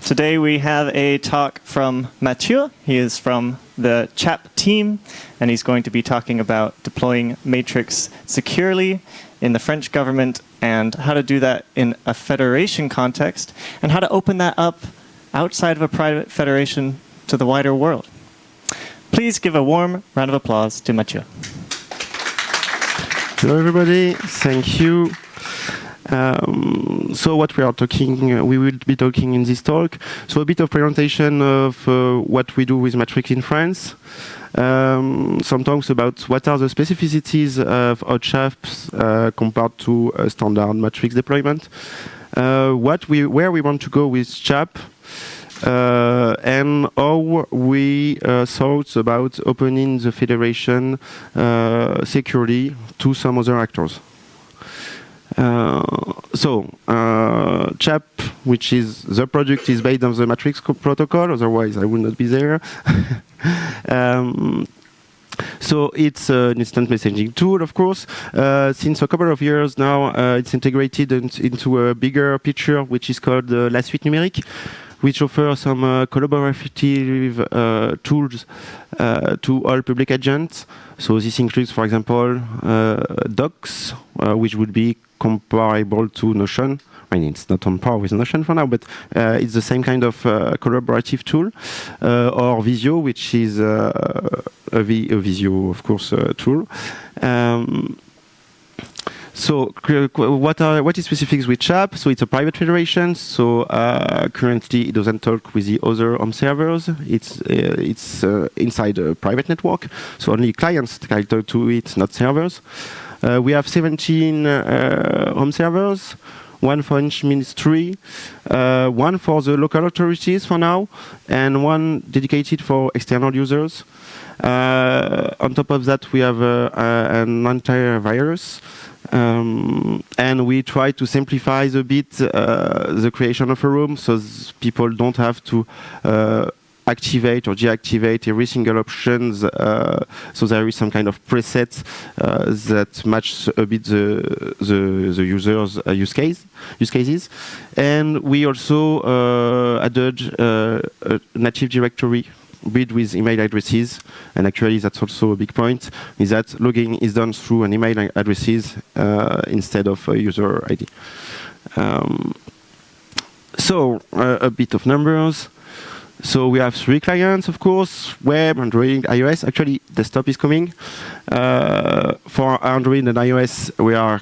Today we have a talk from Mathieu. He is from the Tchap team, and he's going to be talking about deploying Matrix securely in the French government and how to do that in a federation context and how to open that up outside of a private federation to the wider world. Please give a warm round of applause to Mathieu. Hello everybody, thank you. So what we will be talking in this talk. So a bit of presentation of what we do with Matrix in France. Some talks about what are the specificities of our Tchaps compared to a standard Matrix deployment. Where we want to go with Tchap. And how we thought about opening the federation securely to some other actors. Tchap, which is the product, is based on the Matrix protocol, otherwise I would not be there. So it's an instant messaging tool, of course. Since a couple of years now, it's integrated into a bigger picture, which is called La Suite Numérique, which offers some collaborative tools to all public agents. So this includes, for example, docs, which would be comparable to Notion. I mean, it's not on par with Notion for now, but it's the same kind of collaborative tool. Or Visio, which is a Visio, of course, tool. So what is specific with Tchap? So it's a private federation. So currently it doesn't talk with the other home servers. It's inside a private network. So only clients can talk to it, not servers. We have 17 home servers, one for each ministry, one for the local authorities for now, and one dedicated for external users. On top of that, we have an antivirus. And we try to simplify a bit the creation of a room so people don't have to activate or deactivate every single options. So there is some kind of presets that match a bit the users' use cases. And we also added a native directory built with email addresses, and actually that's also a big point, is that logging is done through an email addresses instead of a user ID. A bit of numbers. So we have 3 clients, of course, web, Android, iOS. Actually, desktop is coming. For Android and iOS, we are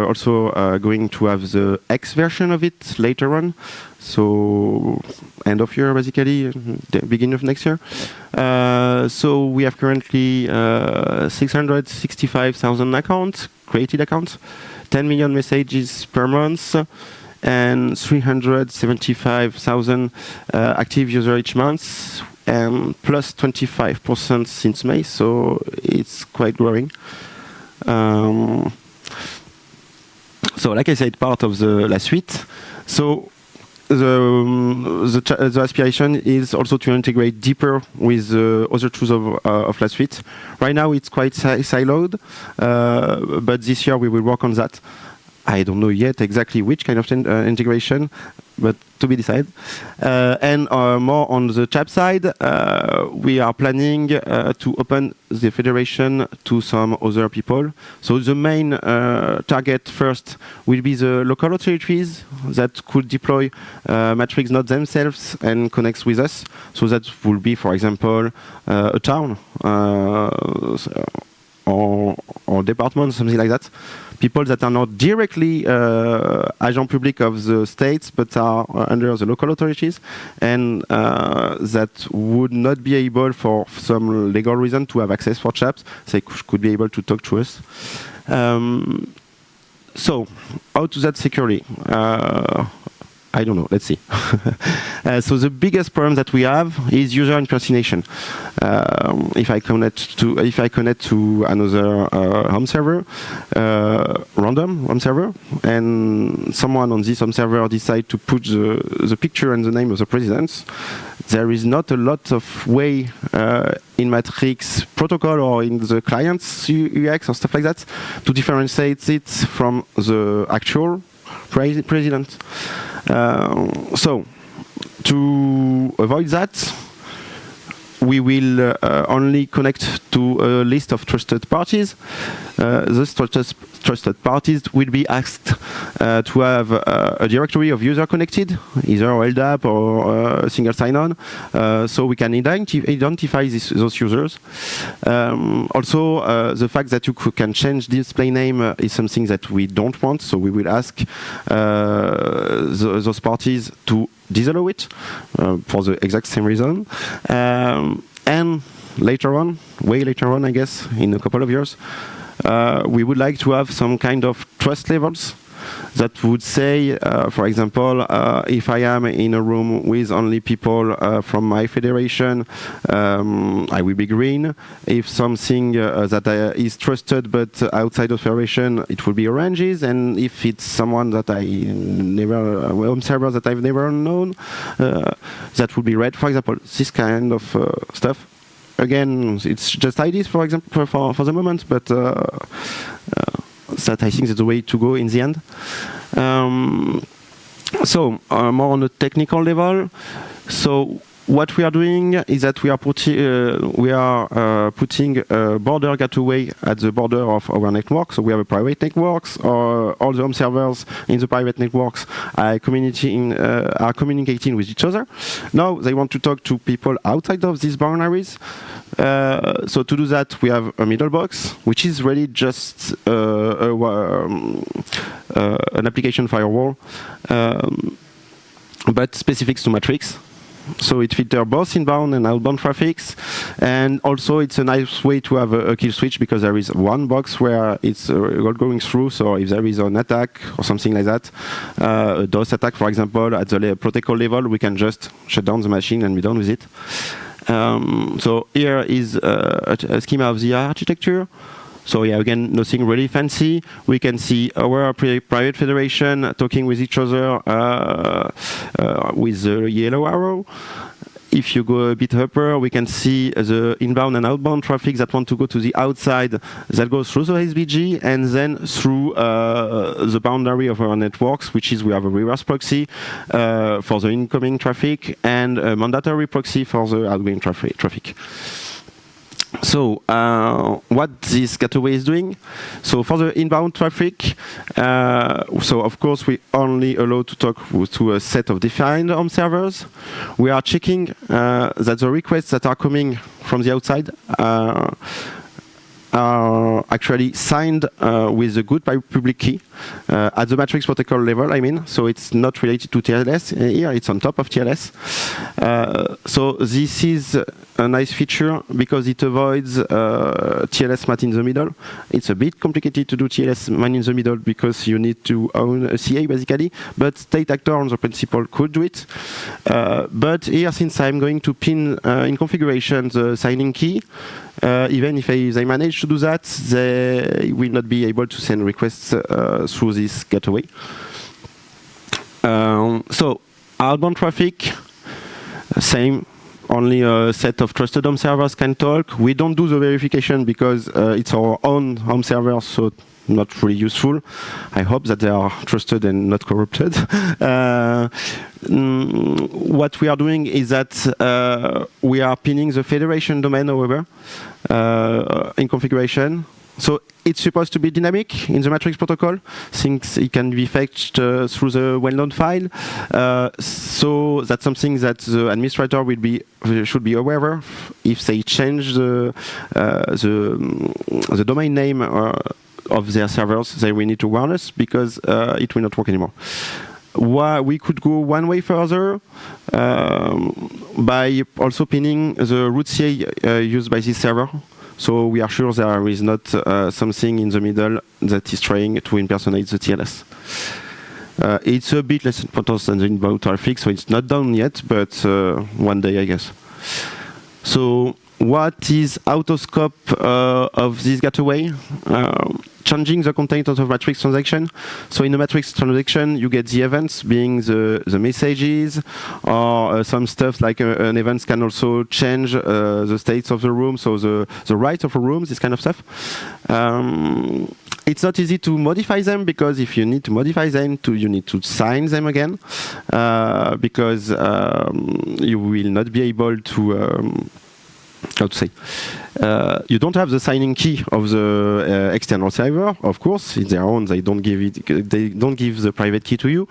also going to have the X version of it later on. So end of year, basically, the beginning of next year. So we have currently 665,000 accounts, created accounts, 10 million messages per month, and 375,000 active users each month, and plus 25% since May, so it's quite growing. So like I said, part of the La Suite. So the aspiration is also to integrate deeper with the other tools of La Suite. Right now it's quite siloed, but this year we will work on that. I don't know yet exactly which kind of integration, but to be decided. And more on the Tchap side, we are planning to open the federation to some other people. So the main target first will be the local authorities that could deploy Matrix not themselves and connect with us. So that will be, for example, a town or department, something like that. People that are not directly agent public of the states, but are under the local authorities, and that would not be able, for some legal reason, to have access for Tchaps. They could be able to talk to us. So, how to that securely? I don't know. Let's see. So the biggest problem that we have is user impersonation. If I connect to another home server, random home server, and someone on this home server decide to put the picture and the name of the president, there is not a lot of way in Matrix protocol or in the client's UX or stuff like that to differentiate it from the actual president. So to avoid that, we will only connect to a list of trusted parties. Those trusted parties will be asked to have a directory of user connected, either LDAP or single sign-on, so we can identify those users. Also, the fact that you can change display name is something that we don't want, so we will ask those parties to disallow it for the exact same reason. And later on, way later on, I guess, in a couple of years, we would like to have some kind of trust levels that would say, for example, if I am in a room with only people from my federation, I will be green. If something that is trusted but outside of federation, it will be oranges. And if it's someone that I never, home server that I've never known, that would be red, for example. This kind of stuff. Again, it's just ideas, for example, for the moment, but that I think is the way to go in the end. So more on a technical level. So what we are doing is that we are putting a border gateway at the border of our network. So we have a private networks, or all the home servers in the private networks are communicating with each other. Now they want to talk to people outside of these boundaries. So to do that, we have a middle box, which is really just an application firewall, but specific to Matrix. So it filters both inbound and outbound traffics, and also it's a nice way to have a kill switch, because there is one box where it's going through. So if there is an attack or something like that, a DDoS attack, for example, at the protocol level, we can just shut down the machine and be done with it. So here is a schema of the architecture. So yeah, again, nothing really fancy. We can see our private federation talking with each other with the yellow arrow. If you go a bit upper, we can see the inbound and outbound traffic that want to go to the outside, that goes through the SBG and then through the boundary of our networks, which is we have a reverse proxy for the incoming traffic and a mandatory proxy for the outgoing traffic. So what this gateway is doing, so for the inbound traffic, so of course we only allow to talk to a set of defined home servers. We are checking that the requests that are coming from the outside are actually signed with a good public key at the Matrix protocol level, I mean. So it's not related to TLS here, it's on top of TLS. So this is a nice feature because it avoids TLS man in the middle. It's a bit complicated to do TLS man in the middle because you need to own a CA basically, but state actor on the principle could do it. But here, since I'm going to pin in configuration the signing key, even if they manage to do that, they will not be able to send requests through this gateway. So outbound traffic, same. Only a set of trusted home servers can talk. We don't do the verification because it's our own home server, so not really useful. I hope that they are trusted and not corrupted. What we are doing is that we are pinning the federation domain, however, in configuration. So it's supposed to be dynamic in the Matrix protocol, since it can be fetched through the well-known file. So that's something that the administrator should be aware of. If they change the domain name of their servers, they will need to warn us because it will not work anymore. We could go one way further by also pinning the root CA used by this server. So we are sure there is not something in the middle that is trying to impersonate the TLS. It's a bit less important than the inbound traffic, so it's not done yet, but one day, I guess. So what is out of scope of this gateway? Changing the content of the matrix transaction. So in a matrix transaction, you get the events being the messages, or some stuff like an event can also change the states of the room, so the right of a room, this kind of stuff. It's not easy to modify them, because if you need to modify them, you need to sign them again, because you will not be able to how to say? You don't have the signing key of the external server, of course. It's their own. They don't give it. They don't give the private key to you.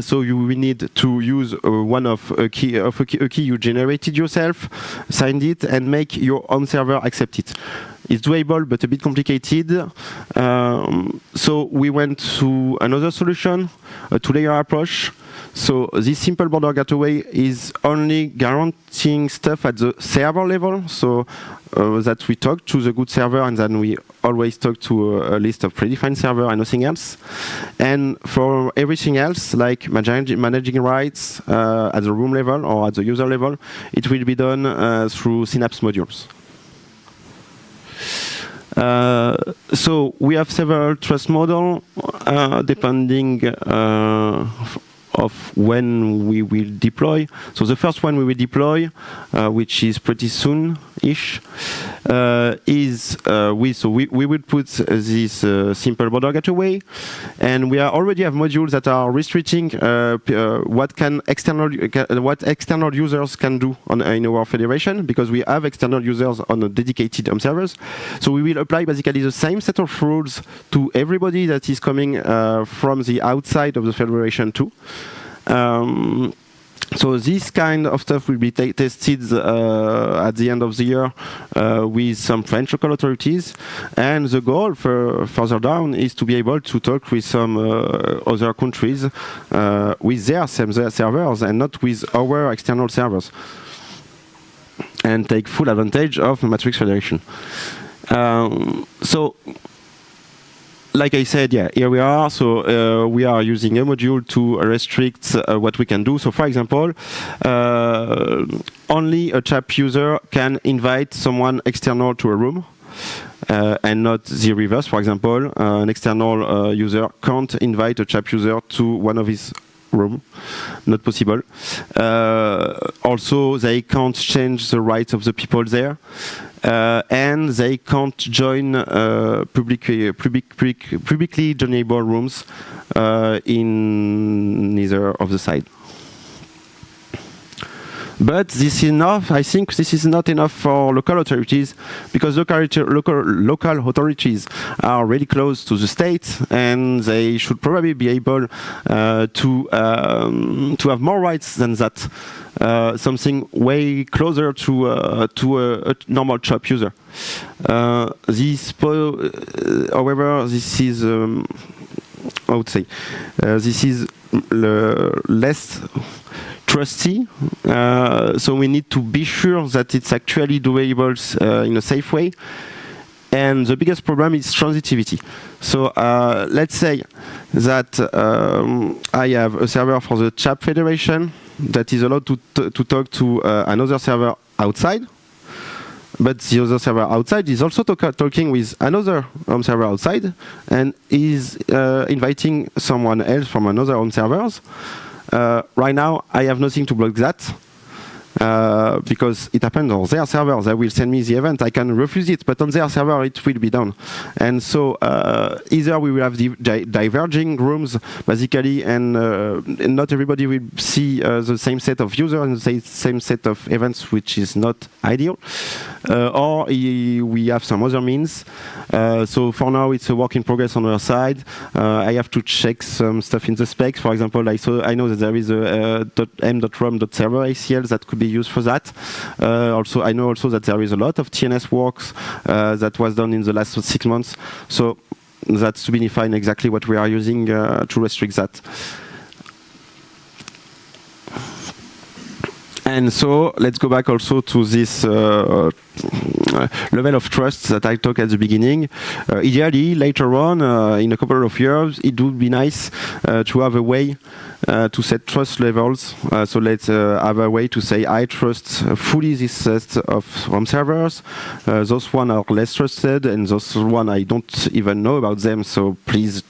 So you will need to use one of a key you generated yourself, signed it, and make your own server accept it. It's doable, but a bit complicated. So we went to another solution, a two-layer approach. So this simple border gateway is only guaranteeing stuff at the server level, so that we talk to the good server, and then we always talk to a list of predefined server and nothing else. And for everything else, like managing rights at the room level or at the user level, it will be done through Synapse modules. So we have several trust models depending of when we will deploy. So the first one we will deploy, which is pretty soon-ish, is we will put this simple border gateway, and we already have modules that are restricting what external users can do in our federation, because we have external users on a dedicated home servers. So we will apply basically the same set of rules to everybody that is coming from the outside of the federation too. So this kind of stuff will be tested at the end of the year with some French local authorities, and the goal for further down is to be able to talk with some other countries with their servers and not with our external servers, and take full advantage of Matrix Federation. So, like I said, yeah, here we are. So we are using a module to restrict what we can do. So for example, only a Tchap user can invite someone external to a room, and not the reverse. For example, an external user can't invite a Tchap user to one of his room. Not possible. Also, they can't change the rights of the people there. And they can't join publicly joinable rooms in neither of the side. But this is enough. I think this is not enough for local authorities, because local authorities are really close to the state, and they should probably be able to have more rights than that. Something way closer to a normal Tchap user. However, this is I would say this is less trusty, so we need to be sure that it's actually doable in a safe way. And the biggest problem is transitivity. So let's say that I have a server for the Tchap Federation that is allowed to talk to another server outside, but the other server outside is also talking with another home server outside, and is inviting someone else from another home servers. Right now, I have nothing to block that, because it happens on their server. They will send me the event. I can refuse it, but on their server, it will be done. And so either we will have diverging rooms, basically, and not everybody will see the same set of users and the same set of events, which is not ideal. Or we have some other means. So for now, it's a work in progress on our side. I have to check some stuff in the specs. For example, I know that there is a m.rom.server ACL that could be used for that. I know also that there is a lot of TNS works that was done in the last 6 months. So that's to be defined exactly what we are using to restrict that. And so let's go back also to this level of trust that I talked at the beginning. Ideally, later on, in a couple of years, it would be nice to have a way to set trust levels. So let's have a way to say I trust fully this set of home servers. Those one are less trusted, and those one I don't even know about them. So please,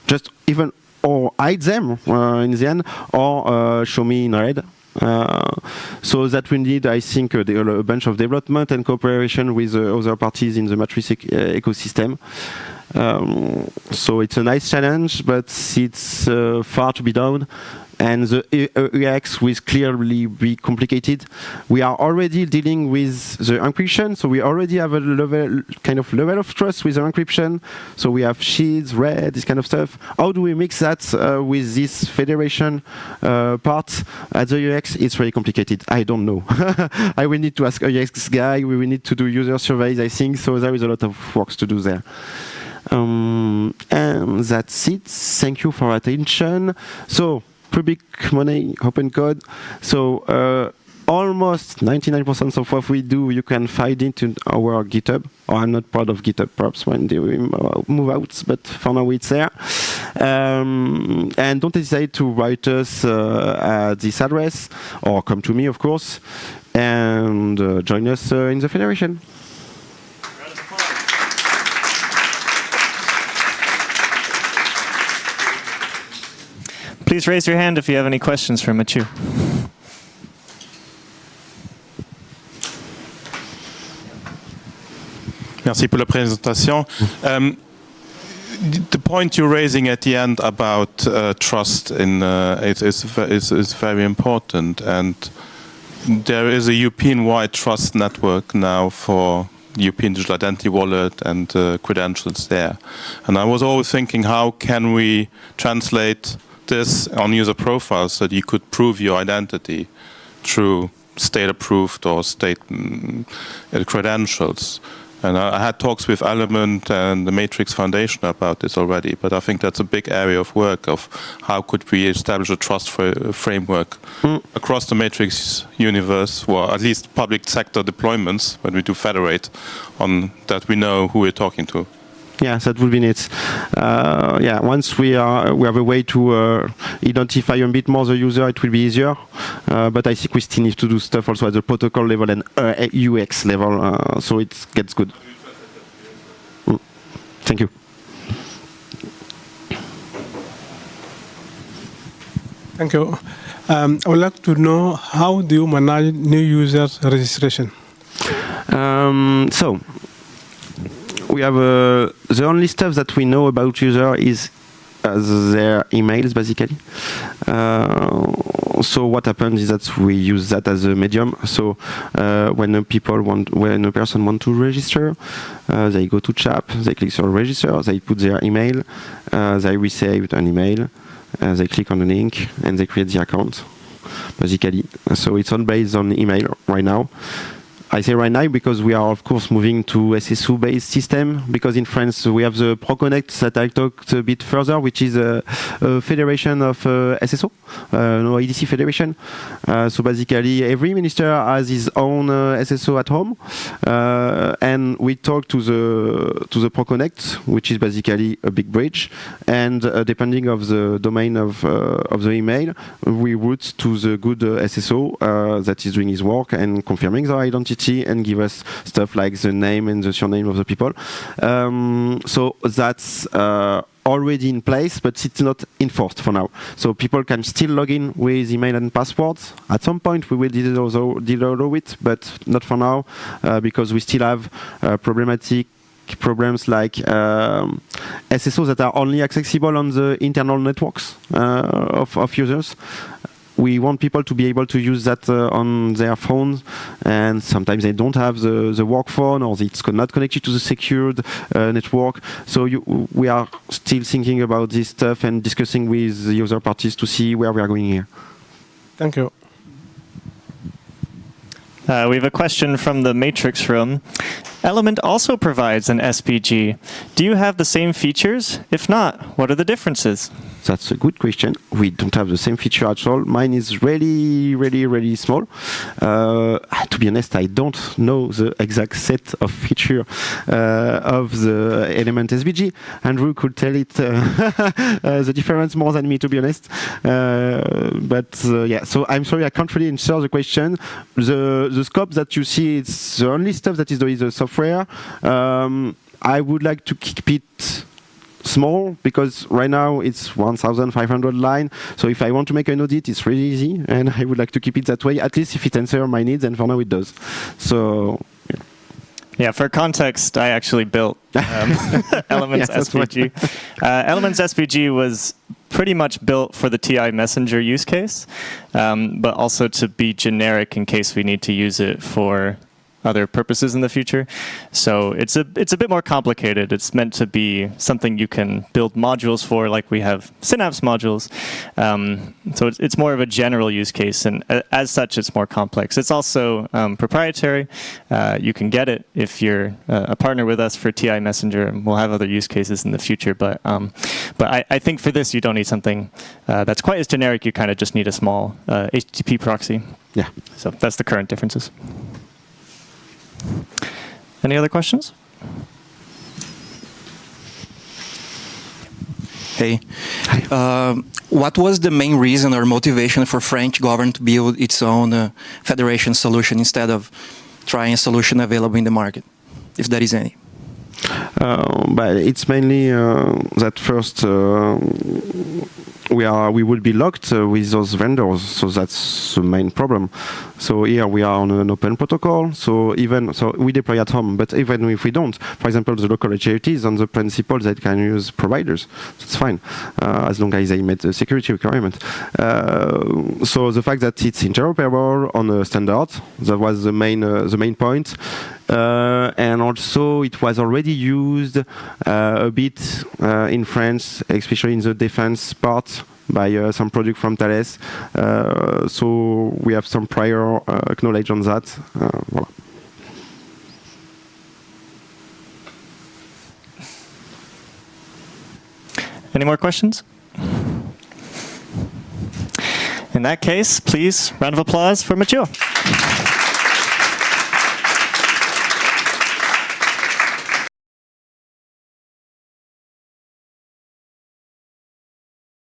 just even or hide them in the end, or show me in red. So that we need, I think, a bunch of development and cooperation with other parties in the Matrix ecosystem. So it's a nice challenge, but it's far to be done. And the UX will clearly be complicated. We are already dealing with the encryption, so we already have a level of trust with the encryption. So we have shields, red, this kind of stuff. How do we mix that with this federation part at the UX? It's very complicated. I don't know. I will need to ask a UX guy. We will need to do user surveys, I think. So there is a lot of work to do there. And that's it. Thank you for attention. So public money, open code. So almost 99% of what we do, you can find it in our GitHub. Oh, I'm not proud of GitHub, perhaps when they move out, but for now it's there. And don't hesitate to write us at this address, or come to me, of course, and join us in the Federation. Please raise your hand if you have any questions for Mathieu. Merci pour la présentation. The point you're raising at the end about trust is very important, and there is a European-wide trust network now for European Digital Identity Wallet and credentials there. And I was always thinking, how can we translate this on user profiles so that you could prove your identity through state-approved or state credentials? And I had talks with Element and the Matrix Foundation about this already, but I think that's a big area of work of how could we establish a trust framework across the Matrix universe, or at least public sector deployments when we do federate, on that we know who we're talking to. Yeah, that would be neat. Yeah, once we have a way to identify a bit more the user, it will be easier. But I think we still need to do stuff also at the protocol level and UX level, so it gets good. Thank you. Thank you. I would like to know, how do you manage new users registration? So we have the only stuff that we know about user is their emails, basically. So what happens is that we use that as a medium. So when a person wants to register, they go to Tchap, they click on register, they put their email, they receive an email, they click on the link, and they create the account, basically. So it's all based on email right now. I say right now because we are, of course, moving to SSO-based system, because in France we have the ProConnect that I talked a bit further, which is a federation of SSO, no EDC federation. So basically every minister has his own SSO at home, and we talk to the ProConnect, which is basically a big bridge, and depending of the domain of the email, we route to the good SSO that is doing his work and confirming their identity, and give us stuff like the name and the surname of the people. So that's already in place, but it's not enforced for now. So people can still log in with email and passwords. At some point we will allow it, but not for now, because we still have problems like SSOs that are only accessible on the internal networks of users. We want people to be able to use that on their phones, and sometimes they don't have the work phone, or it's not connected to the secured network. So we are still thinking about this stuff and discussing with the user parties to see where we are going here. Thank you. We have a question from the Matrix room. Element also provides an SPG. Do you have the same features? If not, what are the differences? That's a good question. We don't have the same feature at all. Mine is really, really, really small. To be honest, I don't know the exact set of feature of the element SVG. Andrew could tell it the difference more than me, to be honest. Yeah, so I'm sorry, I can't really answer the question. The scope that you see, it's the only stuff that is the software. I would like to keep it small, because right now it's 1,500 line. So if I want to make an audit, it's really easy, and I would like to keep it that way, at least if it answers my needs, and for now it does. So yeah, for context, I actually built Elements SVG. Elements SVG was pretty much built for the TI Messenger use case, but also to be generic in case we need to use it for other purposes in the future. So it's a bit more complicated. It's meant to be something you can build modules for, like we have Synapse modules. So it's more of a general use case, and as such, it's more complex. It's also proprietary. You can get it if you're a partner with us for TI Messenger, and we'll have other use cases in the future. But I think for this, you don't need something that's quite as generic. You kind of just need a small HTTP proxy. Yeah. So that's the current differences. Any other questions? Hey. What was the main reason or motivation for French government to build its own federation solution instead of trying a solution available in the market, if there is any? But it's mainly that first we will be locked with those vendors, so that's the main problem. So here we are on an open protocol, so we deploy at home, but even if we don't, for example, the local HRT is on the principle that can use providers. That's fine, as long as they meet the security requirement. So the fact that it's interoperable on a standard, that was the main point. And also it was already used a bit in France, especially in the defense part, by some product from Thales. So we have some prior knowledge on that. Voilà. Any more questions? In that case, please, round of applause for Mathieu.